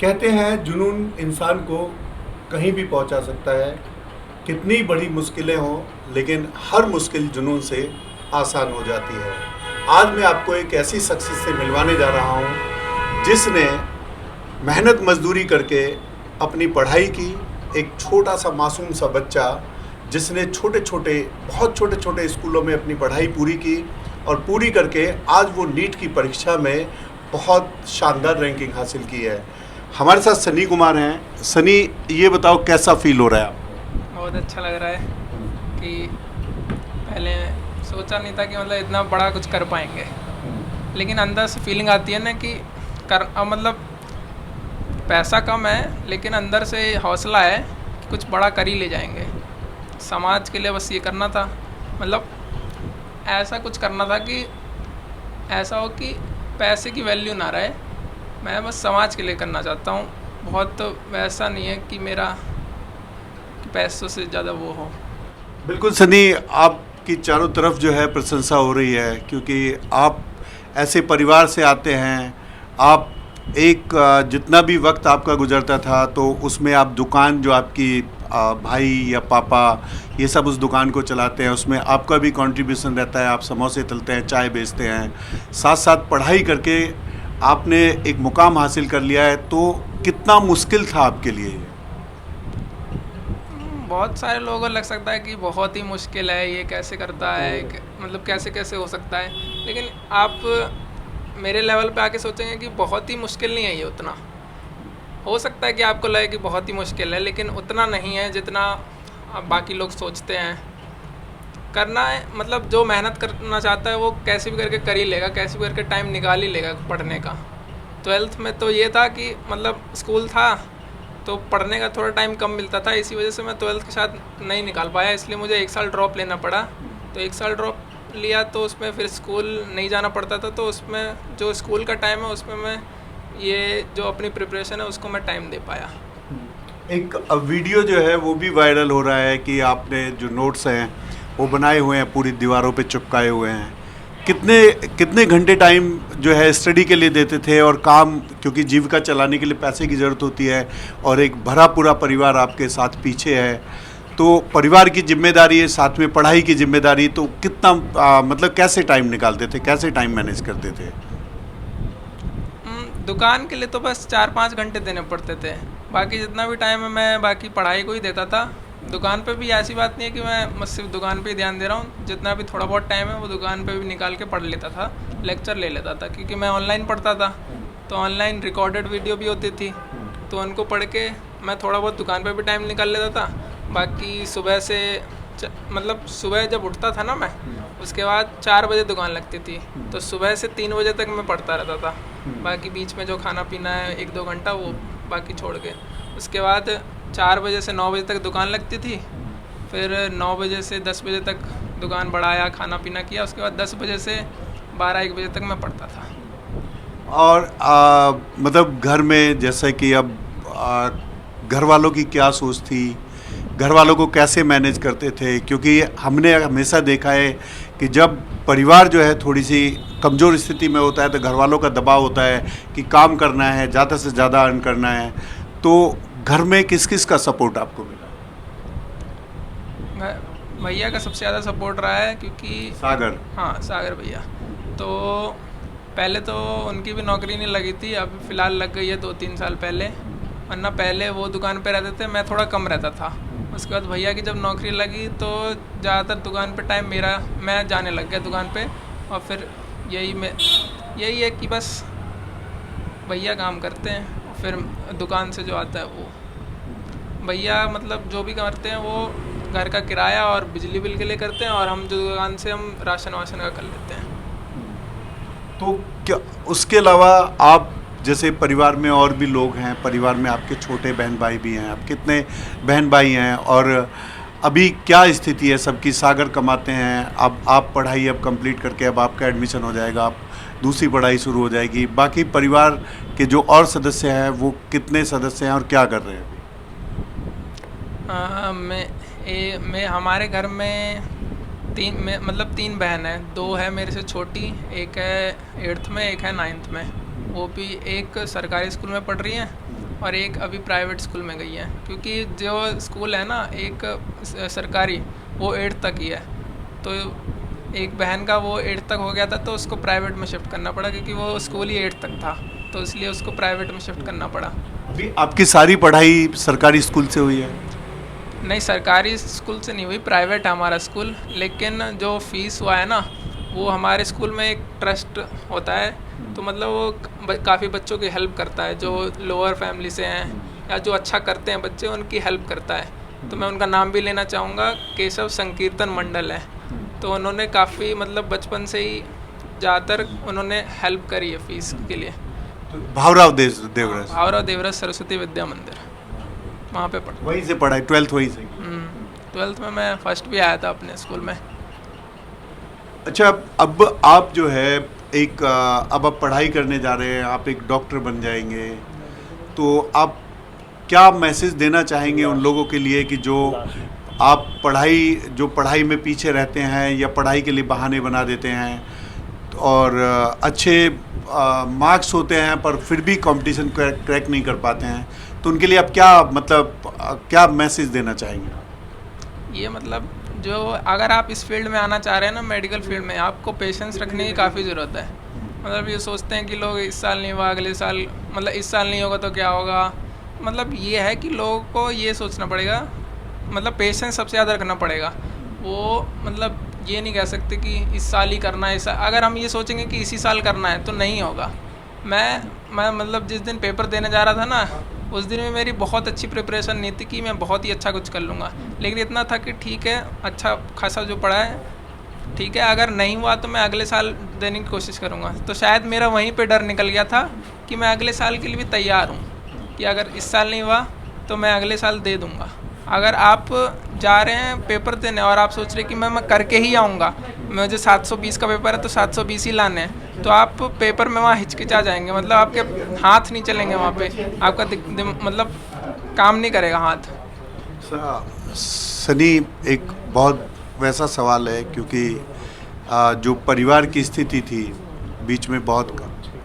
कहते हैं जुनून इंसान को कहीं भी पहुंचा सकता है। कितनी बड़ी मुश्किलें हों, लेकिन हर मुश्किल जुनून से आसान हो जाती है। आज मैं आपको एक ऐसी शख्सियत से मिलवाने जा रहा हूं जिसने मेहनत मजदूरी करके अपनी पढ़ाई की। एक छोटा सा मासूम सा बच्चा जिसने बहुत छोटे छोटे स्कूलों में अपनी पढ़ाई पूरी की और पूरी करके आज वो नीट की परीक्षा में बहुत शानदार रैंकिंग हासिल की है। हमारे साथ सनी कुमार हैं। सनी, ये बताओ कैसा फील हो रहा है आपको? बहुत अच्छा लग रहा है कि पहले सोचा नहीं था कि मतलब इतना बड़ा कुछ कर पाएंगे, लेकिन अंदर से फीलिंग आती है ना कि मतलब पैसा कम है लेकिन अंदर से हौसला है कि कुछ बड़ा कर ही ले जाएंगे। समाज के लिए बस ये करना था, मतलब ऐसा कुछ करना था कि ऐसा हो कि पैसे की वैल्यू ना रहे। मैं बस समाज के लिए करना चाहता हूँ। बहुत तो वैसा नहीं है कि मेरा पैसों से ज़्यादा वो हो। बिल्कुल सनी, आपकी चारों तरफ जो है प्रशंसा हो रही है, क्योंकि आप ऐसे परिवार से आते हैं। आप जितना भी वक्त आपका गुजरता था तो उसमें आप दुकान जो आपकी भाई या पापा ये सब उस दुकान को चलाते हैं, उसमें आपका भी कंट्रीब्यूशन रहता है। आप समोसे तलते हैं, चाय बेचते हैं, साथ साथ पढ़ाई करके आपने एक मुकाम हासिल कर लिया है। तो कितना मुश्किल था आपके लिए? बहुत सारे लोगों को लग सकता है कि बहुत ही मुश्किल है, ये कैसे करता है, मतलब कैसे कैसे हो सकता है। लेकिन आप मेरे लेवल पे आके सोचेंगे कि बहुत ही मुश्किल नहीं है ये। उतना हो सकता है कि आपको लगे कि बहुत ही मुश्किल है, लेकिन उतना नहीं है जितना बाकी लोग सोचते हैं। करना है, मतलब जो मेहनत करना चाहता है वो कैसे भी करके कर ही लेगा, कैसे भी करके टाइम निकाल ही लेगा पढ़ने का। 12th में तो ये था कि मतलब स्कूल था तो पढ़ने का थोड़ा टाइम कम मिलता था, इसी वजह से मैं 12th के साथ नहीं निकाल पाया, इसलिए मुझे 1 साल ड्रॉप लेना पड़ा। तो 1 साल ड्रॉप लिया तो उसमें फिर स्कूल नहीं जाना पड़ता था, तो उसमें जो स्कूल का टाइम है उसमें मैं ये जो अपनी प्रिपरेशन है उसको मैं टाइम दे पाया। एक वीडियो जो है वो भी वायरल हो रहा है कि आपने जो नोट्स हैं वो बनाए हुए हैं, पूरी दीवारों पे चिपकाए हुए हैं। कितने कितने घंटे टाइम जो है स्टडी के लिए देते थे और काम, क्योंकि जीविका चलाने के लिए पैसे की ज़रूरत होती है और एक भरा पूरा परिवार आपके साथ पीछे है, तो परिवार की जिम्मेदारी है, साथ में पढ़ाई की जिम्मेदारी, तो कितना मतलब कैसे टाइम निकालते थे, कैसे टाइम मैनेज करते थे? दुकान के लिए तो बस 4-5 घंटे देने पड़ते थे, बाकी जितना भी टाइम है मैं बाकी पढ़ाई को ही देता था। दुकान पे भी ऐसी बात नहीं है कि मैं बस सिर्फ दुकान पे ही ध्यान दे रहा हूँ, जितना भी थोड़ा बहुत टाइम है वो दुकान पे भी निकाल के पढ़ लेता था, लेक्चर ले लेता था, क्योंकि मैं ऑनलाइन पढ़ता था तो ऑनलाइन रिकॉर्डेड वीडियो भी होती थी, तो उनको पढ़ के मैं थोड़ा बहुत दुकान पे भी टाइम निकाल लेता था। बाकी सुबह से मतलब सुबह जब उठता था ना मैं, उसके बाद 4 बजे दुकान लगती थी, तो सुबह से 3 बजे तक मैं पढ़ता रहता था। बाकी बीच में जो खाना पीना है 1-2 घंटा वो बाकी छोड़ के, उसके बाद 4 बजे से 9 बजे तक दुकान लगती थी। फिर 9 बजे से 10 बजे तक दुकान बढ़ाया, खाना पीना किया, उसके बाद 10 बजे से 12-1 बजे तक मैं पढ़ता था। और मतलब घर में जैसे कि अब घर वालों की क्या सोच थी, घर वालों को कैसे मैनेज करते थे? क्योंकि हमने हमेशा देखा है कि जब परिवार जो है थोड़ी सी कमज़ोर स्थिति में होता है तो घर वालों का दबाव होता है कि काम करना है, ज़्यादा से ज़्यादा अर्न करना है। तो घर में किस किस का सपोर्ट आपको मिला? भैया का सबसे ज़्यादा सपोर्ट रहा है, क्योंकि सागर। हाँ, सागर भैया। तो पहले तो उनकी भी नौकरी नहीं लगी थी, अब फ़िलहाल लग गई है 2-3 साल पहले, वरना पहले वो दुकान पे रहते थे, मैं थोड़ा कम रहता था। उसके बाद भैया की जब नौकरी लगी तो ज़्यादातर दुकान पे टाइम मैं जाने लग गया दुकान पे। और फिर यही है कि बस भैया काम करते हैं, और फिर दुकान से जो आता है वो भैया मतलब जो भी करते हैं वो घर का किराया और बिजली बिल के लिए करते हैं, और हम जो दुकान से हम राशन वाशन का कर लेते हैं। तो क्या उसके अलावा आप जैसे परिवार में और भी लोग हैं, परिवार में आपके छोटे बहन भाई भी हैं, आप कितने बहन भाई हैं और अभी क्या स्थिति है सबकी? सागर कमाते हैं, अब आप पढ़ाई अब कंप्लीट करके अब आपका एडमिशन हो जाएगा, आप दूसरी पढ़ाई शुरू हो जाएगी। बाकी परिवार के जो और सदस्य हैं वो कितने सदस्य हैं और क्या कर रहे हैं अभी? मैं हमारे घर में मतलब 3 बहन हैं। 2 है मेरे से छोटी, एक है 8th में, एक है 9th में। वो भी एक सरकारी स्कूल में पढ़ रही हैं और एक अभी प्राइवेट स्कूल में गई है, क्योंकि जो स्कूल है ना एक सरकारी, वो 8th तक ही है। तो एक बहन का वो 8th तक हो गया था, तो उसको प्राइवेट में शिफ्ट करना पड़ा, क्योंकि वो स्कूल ही 8th तक था, तो इसलिए उसको प्राइवेट में शिफ्ट करना पड़ा। अभी आपकी सारी पढ़ाई सरकारी स्कूल से हुई है? नहीं, सरकारी स्कूल से नहीं हुई, प्राइवेट है हमारा स्कूल। लेकिन जो फीस हुआ है ना, वो हमारे स्कूल में एक ट्रस्ट होता है, तो मतलब वो काफ़ी बच्चों की हेल्प करता है, जो लोअर फैमिली से हैं या जो अच्छा करते हैं बच्चे, उनकी हेल्प करता है। तो मैं उनका नाम भी लेना चाहूँगा, केशव संकीर्तन मंडल है। तो उन्होंने काफ़ी मतलब बचपन से ही ज़्यादातर उन्होंने हेल्प करी है फीस के लिए। भावराव देवरस, भावराव देवरस सरस्वती विद्या मंदिर, वहाँ पे पढ़ा। वहीं से पढ़ाई, 12th वहीं से? 12th में मैं फर्स्ट भी आया था अपने स्कूल में। अच्छा, अब आप जो है एक अब आप पढ़ाई करने जा रहे हैं, आप एक डॉक्टर बन जाएंगे, तो आप क्या मैसेज देना चाहेंगे उन लोगों के लिए कि जो आप पढ़ाई में पीछे रहते हैं या पढ़ाई के लिए बहाने बना देते हैं और अच्छे मार्क्स होते हैं पर फिर भी कंपटीशन क्रैक नहीं कर पाते हैं, तो उनके लिए आप क्या मैसेज देना चाहेंगे? ये मतलब जो अगर आप इस फील्ड में आना चाह रहे हैं ना, मेडिकल फील्ड में, आपको पेशेंस रखने की काफ़ी ज़रूरत है। मतलब ये सोचते हैं कि लोग इस साल नहीं हुआ, अगले साल, मतलब इस साल नहीं होगा तो क्या होगा। मतलब ये है कि लोगों को ये सोचना पड़ेगा, मतलब पेशेंस सबसे ज़्यादा रखना पड़ेगा। वो मतलब ये नहीं कह सकते कि इस साल ही करना है, अगर हम ये सोचेंगे कि इसी साल करना है तो नहीं होगा। मैं मतलब जिस दिन पेपर देने जा रहा था ना, उस दिन में मेरी बहुत अच्छी प्रिपरेशन नहीं थी कि मैं बहुत ही अच्छा कुछ कर लूँगा, लेकिन इतना था कि ठीक है, अच्छा खासा जो पढ़ा है ठीक है, अगर नहीं हुआ तो मैं अगले साल देने की कोशिश करूँगा। तो शायद मेरा वहीं पे डर निकल गया था कि मैं अगले साल के लिए भी तैयार हूँ, कि अगर इस साल नहीं हुआ तो मैं अगले साल दे दूँगा। अगर आप जा रहे हैं पेपर देने और आप सोच रहे कि मैं करके ही आऊँगा, मुझे 720 का पेपर है तो 720 ही लाने हैं, तो आप पेपर में वहाँ हिचकिचा जाएंगे, मतलब आपके हाथ नहीं चलेंगे वहाँ पे, आपका मतलब काम नहीं करेगा हाथ। सनी, एक बहुत वैसा सवाल है, क्योंकि जो परिवार की स्थिति थी बीच में बहुत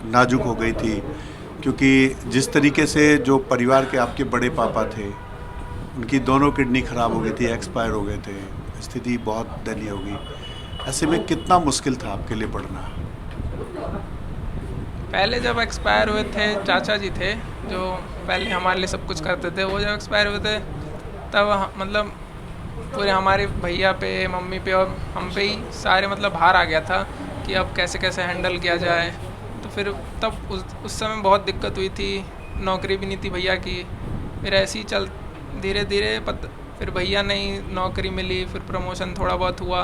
नाजुक हो गई थी, क्योंकि जिस तरीके से जो परिवार के आपके बड़े पापा थे, उनकी दोनों किडनी खराब हो गई थी, एक्सपायर हो गए थे, स्थिति बहुत दयनीय हो गई। ऐसे में कितना मुश्किल था आपके लिए पढ़ना? पहले जब एक्सपायर हुए थे, चाचा जी थे जो पहले हमारे लिए सब कुछ करते थे, वो जब एक्सपायर हुए थे तब मतलब पूरे हमारे भैया पे, मम्मी पे और हम पे ही सारे मतलब भार आ गया था कि अब कैसे कैसे हैंडल किया जाए। तो फिर तब उस समय बहुत दिक्कत हुई थी, नौकरी भी नहीं थी भैया की। फिर ऐसे ही चल धीरे धीरे फिर भैया नहीं नौकरी मिली, फिर प्रमोशन थोड़ा बहुत हुआ,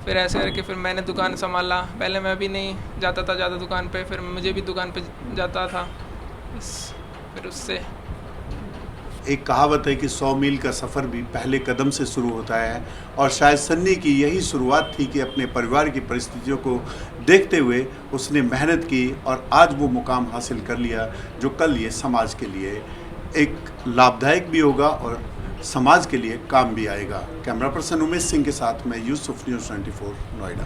फिर ऐसे करके फिर मैंने दुकान संभाला। पहले मैं भी नहीं जाता था ज़्यादा दुकान पे, फिर मुझे भी दुकान पे जाता था, फिर उससे। एक कहावत है कि 100 मील का सफ़र भी पहले कदम से शुरू होता है, और शायद सन्नी की यही शुरुआत थी कि अपने परिवार की परिस्थितियों को देखते हुए उसने मेहनत की और आज वो मुकाम हासिल कर लिया जो कल ये समाज के लिए एक लाभदायक भी होगा और समाज के लिए काम भी आएगा। कैमरा पर्सन उमेश सिंह के साथ मैं यूसुफ, न्यूज़ 24 नोएडा।